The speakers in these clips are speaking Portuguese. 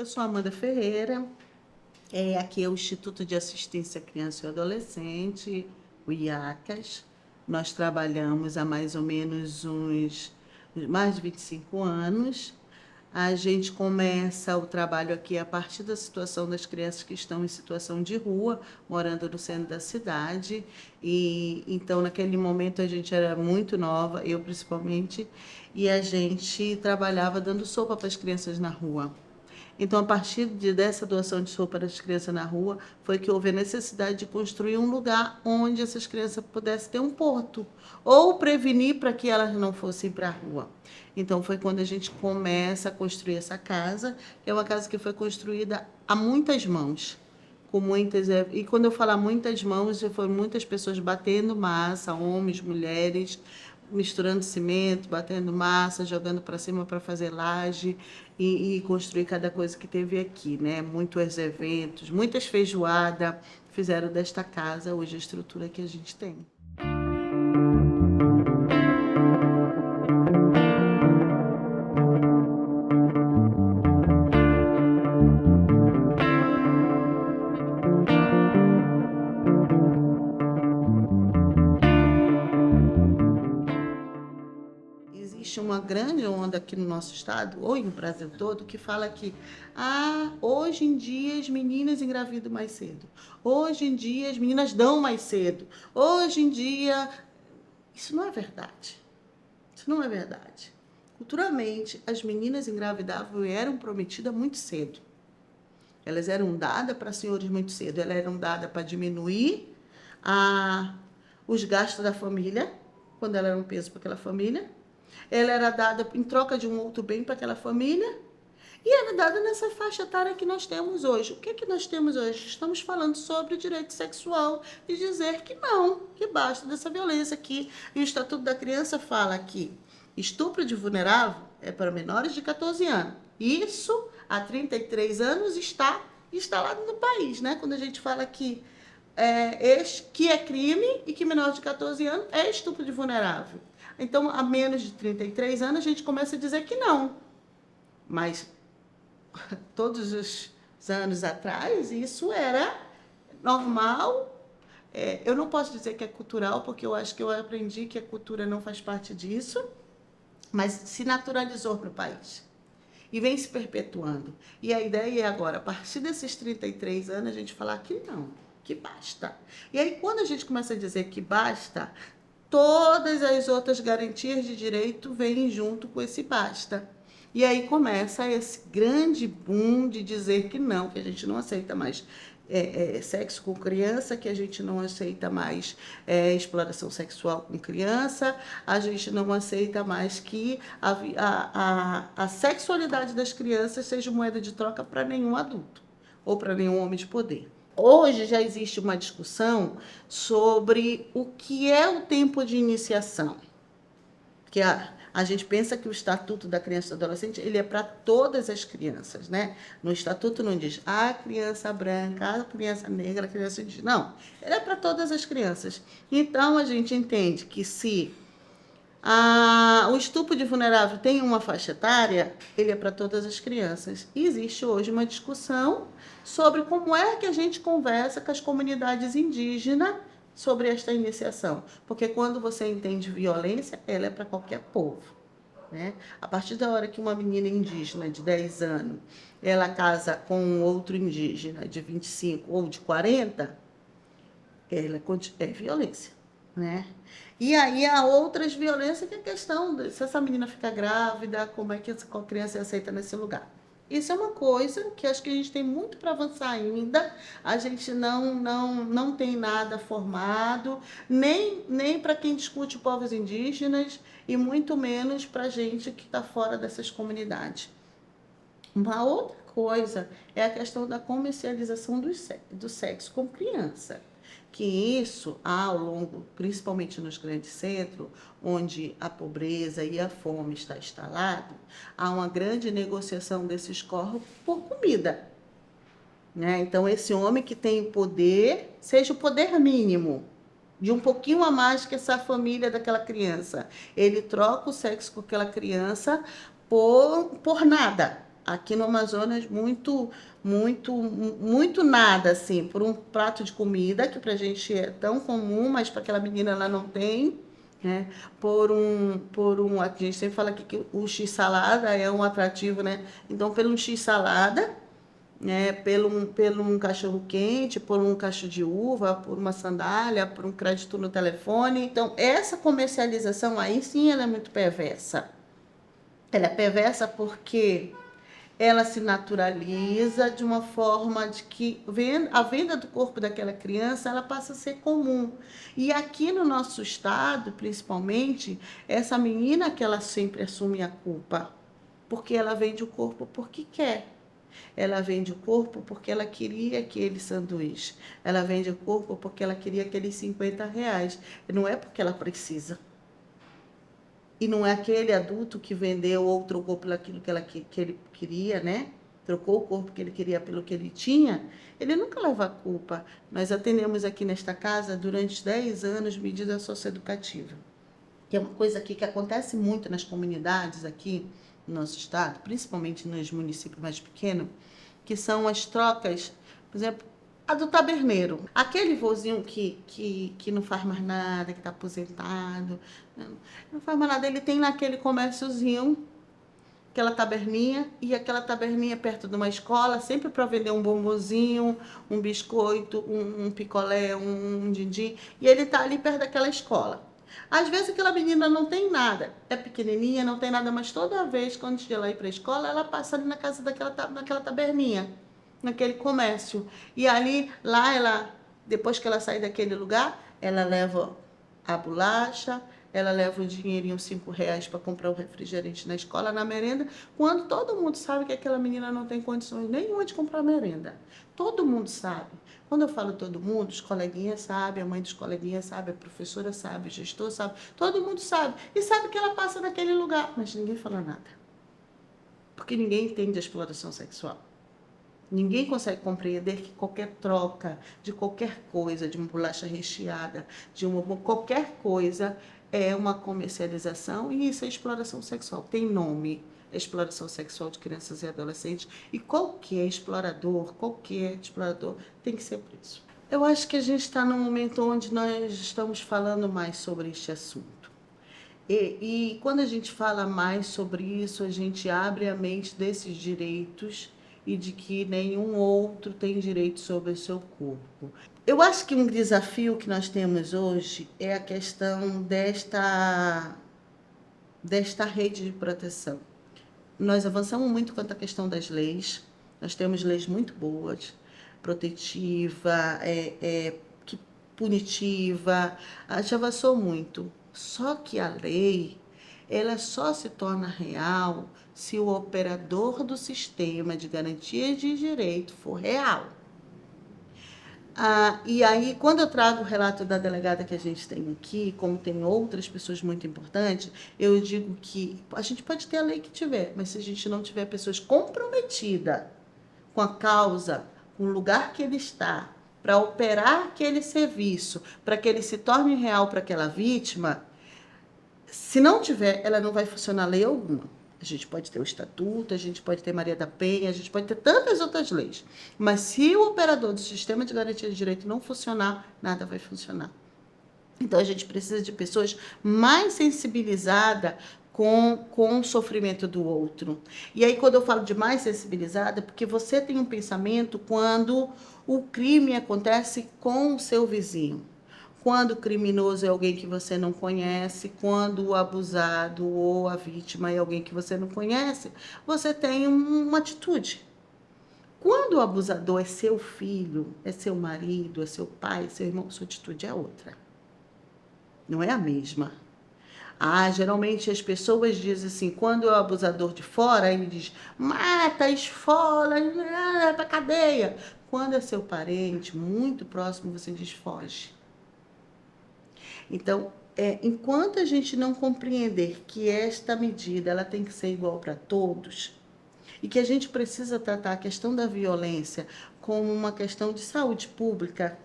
Eu sou Amanda Ferreira, aqui é o Instituto de Assistência à Criança e Adolescente, o IACAS. Nós trabalhamos há mais ou menos mais de 25 anos. A gente começa o trabalho aqui a partir da situação das crianças que estão em situação de rua, morando no centro da cidade. E então, naquele momento, a gente era muito nova, eu principalmente, e a gente trabalhava dando sopa para as crianças na rua. Então, a partir dessa doação de sopa para as crianças na rua, foi que houve a necessidade de construir um lugar onde essas crianças pudessem ter um porto, ou prevenir para que elas não fossem para a rua. Então, foi quando a gente começa a construir essa casa, que é uma casa que foi construída a muitas mãos. Com muitas, e quando eu falo muitas mãos, foram muitas pessoas batendo massa, homens, mulheres, misturando cimento, batendo massa, jogando para cima para fazer laje e construir cada coisa que teve aqui, né? Muitos eventos, muitas feijoadas fizeram desta casa hoje a estrutura que a gente tem. Existe uma grande onda aqui no nosso estado, ou no Brasil todo, que fala que hoje em dia as meninas engravidam mais cedo. Hoje em dia as meninas dão mais cedo. Hoje em dia... Isso não é verdade. Isso não é verdade. Culturalmente, as meninas engravidavam e eram prometidas muito cedo. Elas eram dadas para senhores muito cedo. Elas eram dadas para diminuir os gastos da família, quando ela era um peso para aquela família. Ela era dada em troca de um outro bem para aquela família e era dada nessa faixa etária que nós temos hoje. O que é que nós temos hoje? Estamos falando sobre direito sexual e dizer que não, que basta dessa violência aqui. E o Estatuto da Criança fala que estupro de vulnerável é para menores de 14 anos. Isso, há 33 anos, está instalado no país, né? Quando a gente fala que é crime e que menor de 14 anos é estupro de vulnerável. Então, há menos de 33 anos, a gente começa a dizer que não. Mas, todos os anos atrás, isso era normal. Eu não posso dizer que é cultural, porque eu acho que eu aprendi que a cultura não faz parte disso, mas se naturalizou para o país. E vem se perpetuando. E a ideia é agora, a partir desses 33 anos, a gente falar que não, que basta. E aí, quando a gente começa a dizer que basta, todas as outras garantias de direito vêm junto com esse basta. E aí começa esse grande boom de dizer que não, que a gente não aceita mais sexo com criança, que a gente não aceita mais exploração sexual com criança, a gente não aceita mais que a sexualidade das crianças seja moeda de troca para nenhum adulto ou para nenhum homem de poder. Hoje já existe uma discussão sobre o que é o tempo de iniciação. Que a gente pensa que o Estatuto da Criança e do Adolescente ele é para todas as crianças, né? No Estatuto não diz a criança branca, a criança negra, a criança indígena. Não, ele é para todas as crianças. Então, a gente entende que se o estupro de vulnerável tem uma faixa etária, ele é para todas as crianças. E existe hoje uma discussão sobre como é que a gente conversa com as comunidades indígenas sobre esta iniciação. Porque quando você entende violência, ela é para qualquer povo, né? A partir da hora que uma menina indígena de 10 anos, ela casa com outro indígena de 25 ou de 40, ela é violência, né? E aí há outras violências que é a questão de se essa menina fica grávida, como é que essa criança é aceita nesse lugar. Isso é uma coisa que acho que a gente tem muito para avançar ainda. A gente não tem nada formado, nem para quem discute povos indígenas e muito menos para a gente que está fora dessas comunidades. Uma outra coisa é a questão da comercialização do sexo com criança. Que isso, ao longo, principalmente nos grandes centros, onde a pobreza e a fome está instalado, há uma grande negociação desses corpos por comida, né? Então, esse homem que tem poder, seja o poder mínimo, de um pouquinho a mais que essa família daquela criança, ele troca o sexo com aquela criança por nada. aqui no Amazonas muito nada, assim, por um prato de comida, que pra gente é tão comum, mas para aquela menina ela não tem, né? A gente sempre fala aqui que o X-salada é um atrativo, né? Então, pelo um X-salada, né? Pelo um cachorro quente, por um cacho de uva, por uma sandália, por um crédito no telefone. Então, essa comercialização aí sim ela é muito perversa. Ela é perversa porque ela se naturaliza de uma forma de que a venda do corpo daquela criança ela passa a ser comum. E aqui no nosso estado, principalmente, essa menina que ela sempre assume a culpa, porque ela vende o corpo porque quer. Ela vende o corpo porque ela queria aquele sanduíche. Ela vende o corpo porque ela queria aqueles R$ 50. Não é porque ela precisa. E não é aquele adulto que vendeu ou trocou pelo aquilo que ele queria, né? Trocou o corpo que ele queria pelo que ele tinha. Ele nunca leva a culpa. Nós atendemos aqui nesta casa, durante 10 anos, medida socioeducativa. Que é uma coisa aqui que acontece muito nas comunidades aqui no nosso estado, principalmente nos municípios mais pequenos, que são as trocas, por exemplo, a do taberneiro. Aquele vozinho que não faz mais nada, que está aposentado, não faz mais nada, ele tem naquele comérciozinho, aquela taberninha, e aquela taberninha perto de uma escola, sempre para vender um bombonzinho, um biscoito, um picolé, um din-din, e ele está ali perto daquela escola. Às vezes aquela menina não tem nada, é pequenininha, não tem nada, mas toda vez, quando ela ir para a escola, ela passa ali na casa naquela taberninha, naquele comércio. E ali, lá, depois que ela sai daquele lugar, ela leva a bolacha, ela leva o dinheirinho, R$ 5 para comprar o refrigerante na escola, na merenda, quando todo mundo sabe que aquela menina não tem condições nenhuma de comprar merenda. Todo mundo sabe. Quando eu falo todo mundo, os coleguinhas sabem, a mãe dos coleguinhas sabe, a professora sabe, o gestor sabe, todo mundo sabe. E sabe que ela passa naquele lugar, mas ninguém fala nada. Porque ninguém entende a exploração sexual. Ninguém consegue compreender que qualquer troca de qualquer coisa, de uma bolacha recheada, qualquer coisa, é uma comercialização e isso é exploração sexual. Tem nome, é exploração sexual de crianças e adolescentes. E qualquer explorador tem que ser preso. Eu acho que a gente está num momento onde nós estamos falando mais sobre este assunto. E quando a gente fala mais sobre isso, a gente abre a mente desses direitos e de que nenhum outro tem direito sobre o seu corpo. Eu acho que um desafio que nós temos hoje é a questão desta rede de proteção. Nós avançamos muito quanto à questão das leis, nós temos leis muito boas, protetiva, punitiva, a gente avançou muito. Só que a lei, ela só se torna real se o operador do sistema de garantia de direito for real. E aí, quando eu trago o relato da delegada que a gente tem aqui, como tem outras pessoas muito importantes, eu digo que a gente pode ter a lei que tiver, mas se a gente não tiver pessoas comprometidas com a causa, com o lugar que ele está, para operar aquele serviço, para que ele se torne real para aquela vítima, se não tiver, ela não vai funcionar lei alguma. A gente pode ter o Estatuto, a gente pode ter Maria da Penha, a gente pode ter tantas outras leis. Mas se o operador do sistema de garantia de direito não funcionar, nada vai funcionar. Então, a gente precisa de pessoas mais sensibilizadas com o sofrimento do outro. E aí, quando eu falo de mais sensibilizada, porque você tem um pensamento quando o crime acontece com o seu vizinho. Quando o criminoso é alguém que você não conhece, quando o abusado ou a vítima é alguém que você não conhece, você tem uma atitude. Quando o abusador é seu filho, é seu marido, é seu pai, é seu irmão, sua atitude é outra. Não é a mesma. Geralmente as pessoas dizem assim, quando é o abusador de fora, ele diz, mata, esfola, vai pra cadeia. Quando é seu parente, muito próximo, você diz, foge. Então, enquanto a gente não compreender que esta medida ela tem que ser igual para todos, e que a gente precisa tratar a questão da violência como uma questão de saúde pública,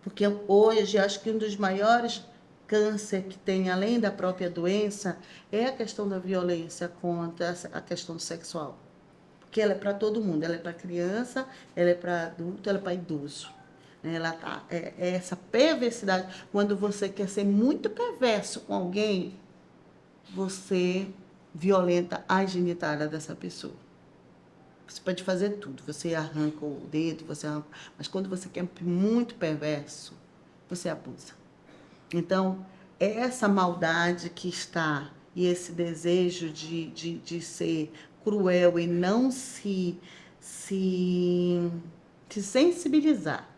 porque hoje acho que um dos maiores câncer que tem, além da própria doença, é a questão da violência contra a questão sexual. Porque ela é para todo mundo, ela é para criança, ela é para adulto, ela é para idoso. Ela tá, é essa perversidade. Quando você quer ser muito perverso com alguém, você violenta a genitália dessa pessoa. Você pode fazer tudo, você arranca o dedo, mas quando você quer muito perverso, você abusa. Então, é essa maldade que está e esse desejo de ser cruel e não se sensibilizar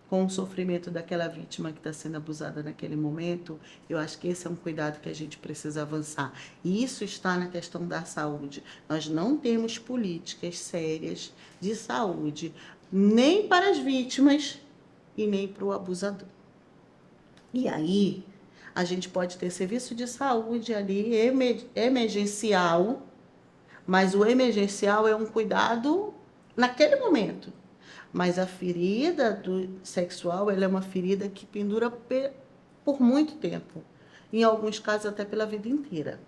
com o sofrimento daquela vítima que está sendo abusada naquele momento, eu acho que esse é um cuidado que a gente precisa avançar. E isso está na questão da saúde. Nós não temos políticas sérias de saúde, nem para as vítimas e nem para o abusador. E aí, a gente pode ter serviço de saúde ali emergencial, mas o emergencial é um cuidado naquele momento. Mas a ferida sexual, ela é uma ferida que pendura por muito tempo. Em alguns casos, até pela vida inteira.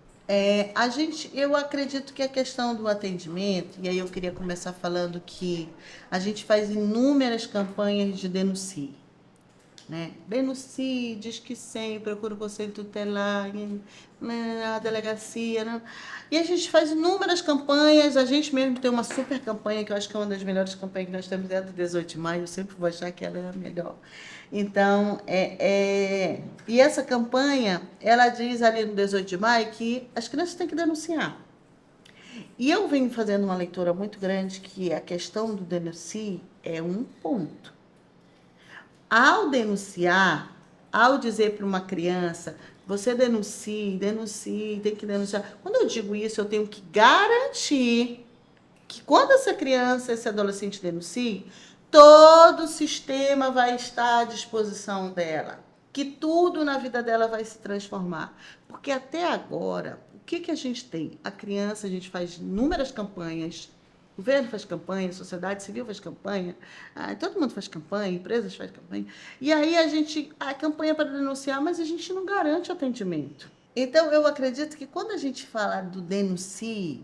Eu acredito que a questão do atendimento, e aí eu queria começar falando que a gente faz inúmeras campanhas de denuncie. Né? Denuncie, diz que sim, procura o conselho tutelar, na delegacia. Né? E a gente faz inúmeras campanhas, a gente mesmo tem uma super campanha, que eu acho que é uma das melhores campanhas que nós temos, é a do 18 de maio, eu sempre vou achar que ela é a melhor. Então, e essa campanha, ela diz ali no 18 de maio que as crianças têm que denunciar. E eu venho fazendo uma leitura muito grande que a questão do denuncie é um ponto. Ao denunciar, ao dizer para uma criança, você denuncie, tem que denunciar. Quando eu digo isso, eu tenho que garantir que quando essa criança, esse adolescente denuncie, todo o sistema vai estar à disposição dela. Que tudo na vida dela vai se transformar. Porque até agora, o que a gente tem? A criança, a gente faz inúmeras campanhas. O governo faz campanha, a sociedade civil faz campanha, todo mundo faz campanha, empresas fazem campanha. E aí a campanha para denunciar, mas a gente não garante atendimento. Então, eu acredito que quando a gente fala do denuncie,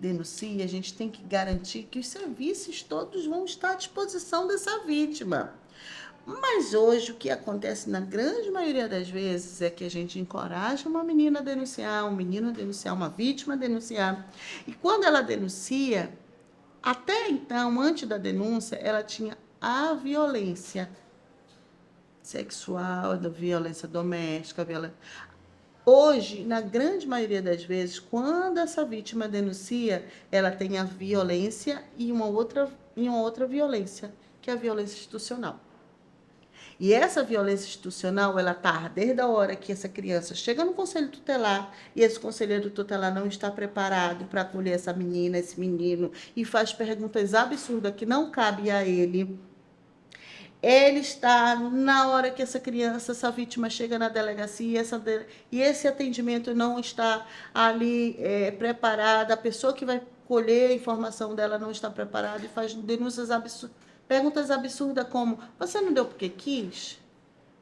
a gente tem que garantir que os serviços todos vão estar à disposição dessa vítima. Mas hoje o que acontece na grande maioria das vezes é que a gente encoraja uma menina a denunciar, um menino a denunciar, uma vítima a denunciar. E quando ela denuncia, até então, antes da denúncia, ela tinha a violência sexual, a violência doméstica, a violência. Hoje, na grande maioria das vezes, quando essa vítima denuncia, ela tem a violência e uma outra violência, que é a violência institucional. E essa violência institucional, ela está desde a hora que essa criança chega no conselho tutelar e esse conselheiro tutelar não está preparado para acolher essa menina, esse menino, e faz perguntas absurdas que não cabem a ele. Ele está na hora que essa criança, essa vítima chega na delegacia e esse atendimento não está ali preparado, a pessoa que vai colher a informação dela não está preparada e faz denúncias absurdas, perguntas absurdas como: você não deu porque quis?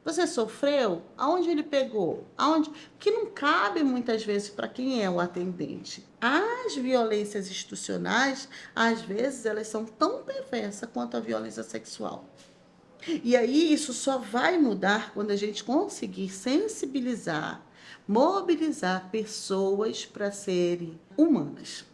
Você sofreu? Aonde ele pegou? Aonde? Que não cabe muitas vezes para quem é o atendente. As violências institucionais, às vezes, elas são tão perversas quanto a violência sexual. E aí isso só vai mudar quando a gente conseguir sensibilizar, mobilizar pessoas para serem humanas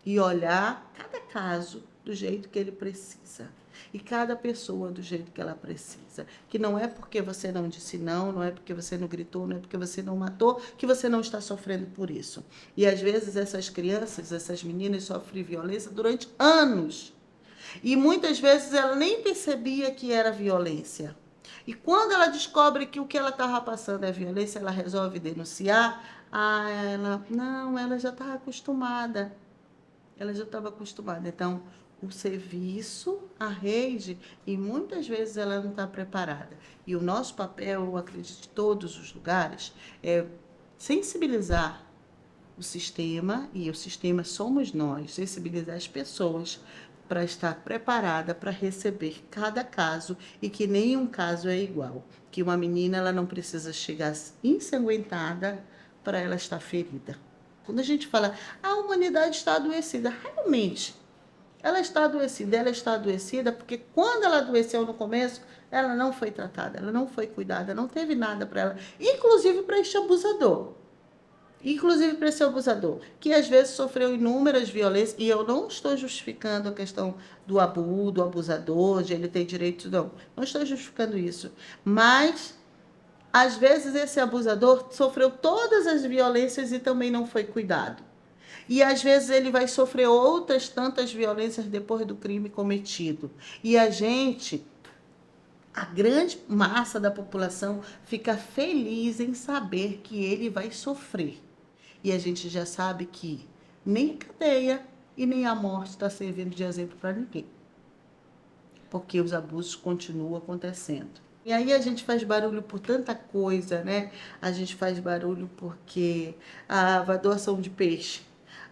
e olhar cada caso do jeito que ele precisa. E cada pessoa do jeito que ela precisa. Que não é porque você não disse não, não é porque você não gritou, não é porque você não matou, que você não está sofrendo por isso. E às vezes essas crianças, essas meninas sofrem violência durante anos. E muitas vezes ela nem percebia que era violência. E quando ela descobre que o que ela estava passando é violência, ela resolve denunciar. Ela já estava acostumada. Ela já estava acostumada. Então, o serviço, a rede, e muitas vezes ela não está preparada. E o nosso papel, eu acredito, em todos os lugares, é sensibilizar o sistema, e o sistema somos nós, sensibilizar as pessoas para estar preparada para receber cada caso e que nenhum caso é igual. Que uma menina ela não precisa chegar ensanguentada para ela estar ferida. Quando a gente fala, a humanidade está adoecida, realmente, ela está adoecida porque quando ela adoeceu no começo, ela não foi tratada, ela não foi cuidada, não teve nada para ela, inclusive para este abusador. Inclusive para esse abusador, que às vezes sofreu inúmeras violências, e eu não estou justificando a questão do abuso, do abusador, de ele ter direito, não. Não estou justificando isso. Mas, às vezes, esse abusador sofreu todas as violências e também não foi cuidado. E às vezes ele vai sofrer outras tantas violências depois do crime cometido. E a grande massa da população, fica feliz em saber que ele vai sofrer. E a gente já sabe que nem cadeia e nem a morte está servindo de exemplo para ninguém. Porque os abusos continuam acontecendo. E aí a gente faz barulho por tanta coisa, né? A gente faz barulho porque a doação de peixe.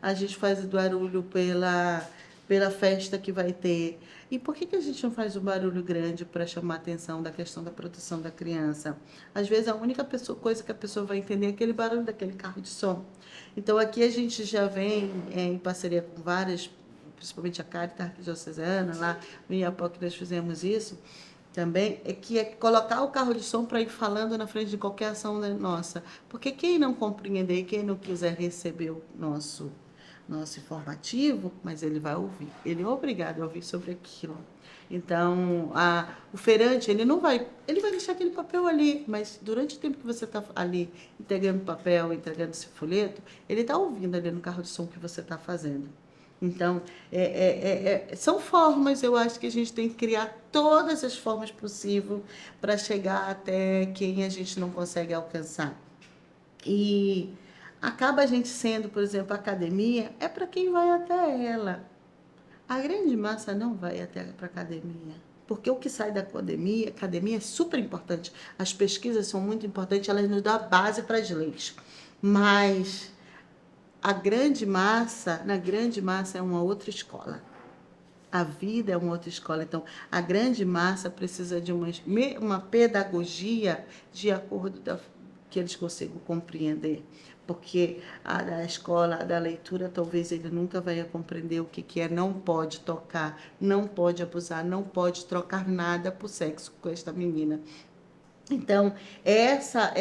A gente faz barulho pela festa que vai ter. E por que a gente não faz um barulho grande para chamar a atenção da questão da proteção da criança? Às vezes a única coisa que a pessoa vai entender é aquele barulho daquele carro de som. Então aqui a gente já vem em parceria com várias, principalmente a Caritas Arquidiocesana, lá no Iapoc que nós fizemos isso, também, é colocar o carro de som para ir falando na frente de qualquer ação nossa. Porque quem não compreender, quem não quiser receber o nosso informativo, mas ele vai ouvir. Ele é obrigado a ouvir sobre aquilo. Então, o feirante, ele vai deixar aquele papel ali, mas durante o tempo que você está ali entregando papel, entregando esse folheto, ele está ouvindo ali no carro de som que você está fazendo. Então, são formas, eu acho que a gente tem que criar todas as formas possíveis para chegar até quem a gente não consegue alcançar. E acaba a gente sendo, por exemplo, a academia, é para quem vai até ela. A grande massa não vai até para a academia. Porque o que sai da academia é super importante. As pesquisas são muito importantes, elas nos dão a base para as leis. Mas na grande massa é uma outra escola. A vida é uma outra escola. Então, a grande massa precisa de uma pedagogia de acordo que eles consigam compreender. Porque a escola da leitura, talvez ele nunca vai compreender o que é não pode tocar, não pode abusar, não pode trocar nada por sexo com esta menina. Então, essa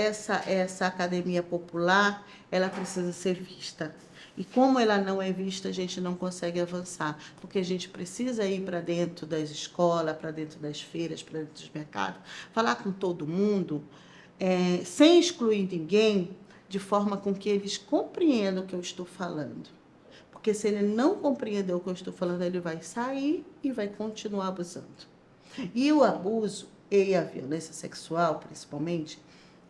academia popular, ela precisa ser vista. E como ela não é vista, a gente não consegue avançar, porque a gente precisa ir para dentro das escolas, para dentro das feiras, para dentro dos mercados, falar com todo mundo, sem excluir ninguém, de forma com que eles compreendam o que eu estou falando. Porque se ele não compreender o que eu estou falando, ele vai sair e vai continuar abusando. E o abuso e a violência sexual, principalmente,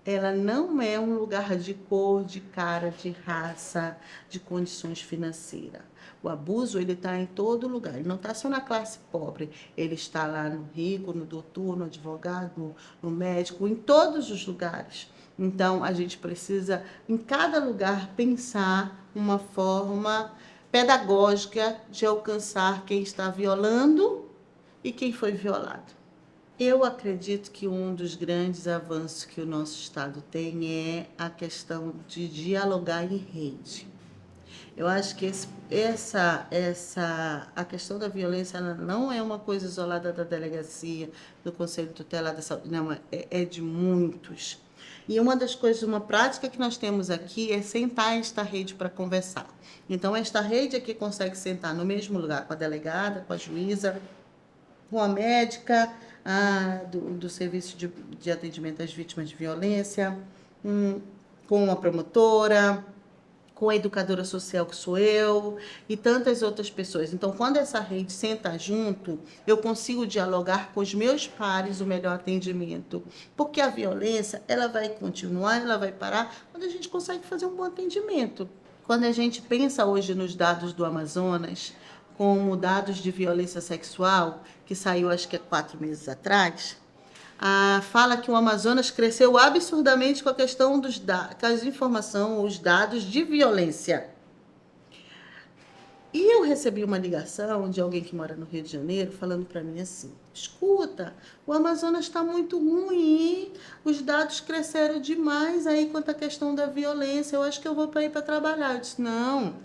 ela não é um lugar de cor, de cara, de raça, de condições financeiras. O abuso, ele está em todo lugar. Ele não está só na classe pobre. Ele está lá no rico, no doutor, no advogado, no médico, em todos os lugares. Então, a gente precisa, em cada lugar, pensar uma forma pedagógica de alcançar quem está violando e quem foi violado. Eu acredito que um dos grandes avanços que o nosso Estado tem é a questão de dialogar em rede. Eu acho que a questão da violência, ela não é uma coisa isolada da delegacia, do Conselho Tutelar da Saúde, não, é de muitos. E uma prática que nós temos aqui é sentar esta rede para conversar. Então, esta rede aqui consegue sentar no mesmo lugar com a delegada, com a juíza, com a médica, do Serviço de Atendimento às Vítimas de Violência, com a promotora, com a educadora social que sou eu e tantas outras pessoas. Então, quando essa rede senta junto, eu consigo dialogar com os meus pares o melhor atendimento. Porque a violência, ela vai continuar, ela vai parar quando a gente consegue fazer um bom atendimento. Quando a gente pensa hoje nos dados do Amazonas, como dados de violência sexual, que saiu acho que há 4 meses atrás, fala que o Amazonas cresceu absurdamente com a questão com as informações, os dados de violência. E eu recebi uma ligação de alguém que mora no Rio de Janeiro, falando para mim assim, escuta, o Amazonas está muito ruim, os dados cresceram demais aí quanto à questão da violência, eu acho que eu vou para ir para trabalhar. Eu disse, não,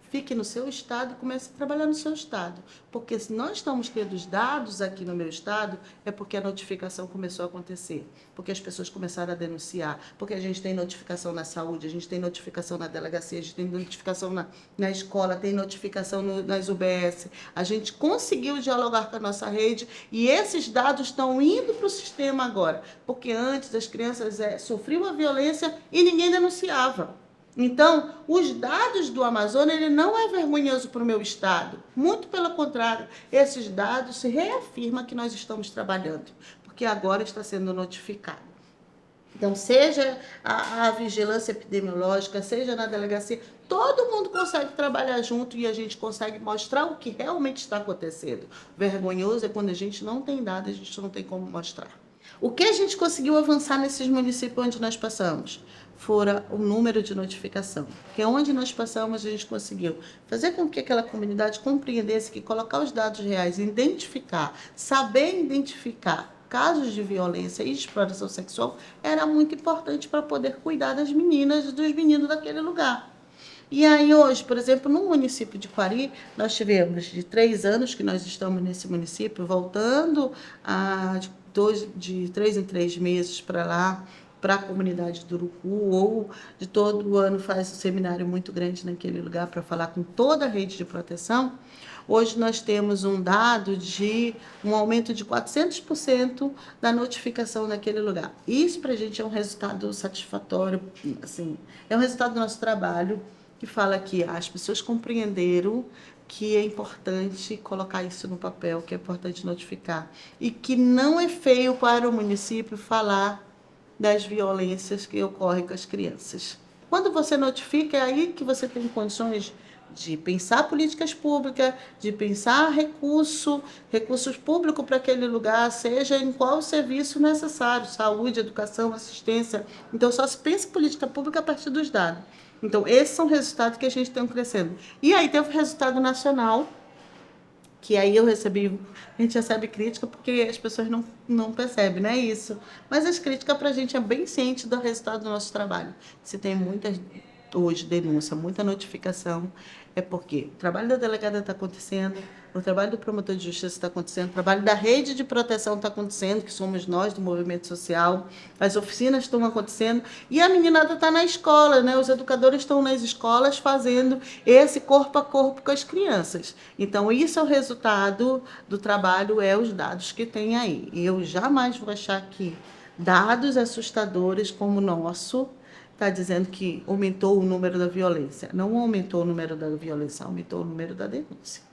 fique no seu estado e comece a trabalhar no seu estado. Porque se nós estamos tendo os dados aqui no meu estado, é porque a notificação começou a acontecer, porque as pessoas começaram a denunciar, porque a gente tem notificação na saúde, a gente tem notificação na delegacia, a gente tem notificação na escola, tem notificação nas UBS. A gente conseguiu dialogar com a nossa rede e esses dados estão indo para o sistema agora, porque antes as crianças sofriam a violência e ninguém denunciava. Então, os dados do Amazonas, ele não é vergonhoso para o meu estado. Muito pelo contrário, esses dados se reafirmam que nós estamos trabalhando, porque agora está sendo notificado. Então, seja a vigilância epidemiológica, seja na delegacia, todo mundo consegue trabalhar junto e a gente consegue mostrar o que realmente está acontecendo. Vergonhoso é quando a gente não tem dados, a gente não tem como mostrar. O que a gente conseguiu avançar nesses municípios onde nós passamos? Fora o número de notificação. Porque onde nós passamos, a gente conseguiu fazer com que aquela comunidade compreendesse que colocar os dados reais, identificar, saber identificar casos de violência e de exploração sexual era muito importante para poder cuidar das meninas e dos meninos daquele lugar. E aí hoje, por exemplo, no município de Quari, nós tivemos de 3 anos que nós estamos nesse município, voltando de 3 em 3 meses para lá, para a comunidade do Urucu, ou de todo ano faz um seminário muito grande naquele lugar para falar com toda a rede de proteção. Hoje nós temos um dado de um aumento de 400% da notificação naquele lugar. Isso para a gente é um resultado satisfatório, assim, é um resultado do nosso trabalho, que fala que as pessoas compreenderam que é importante colocar isso no papel, que é importante notificar, e que não é feio para o município falar das violências que ocorrem com as crianças. Quando você notifica, é aí que você tem condições de pensar políticas públicas, de pensar recursos públicos para aquele lugar, seja em qual serviço necessário, saúde, educação, assistência. Então, só se pensa em política pública a partir dos dados. Então, esses são resultados que a gente tem crescendo. E aí teve o resultado nacional, que aí a gente recebe crítica porque as pessoas não percebem, não é isso. Mas as críticas para a gente é bem ciente do resultado do nosso trabalho. Se tem muitas, hoje, denúncia, muita notificação, é porque o trabalho da delegada está acontecendo, o trabalho do promotor de justiça está acontecendo, o trabalho da rede de proteção está acontecendo, que somos nós do movimento social, as oficinas estão acontecendo, e a meninada está na escola, né? Os educadores estão nas escolas fazendo esse corpo a corpo com as crianças. Então, isso é o resultado do trabalho, os dados que tem aí. E eu jamais vou achar que dados assustadores como o nosso está dizendo que aumentou o número da violência. Não aumentou o número da violência, aumentou o número da denúncia.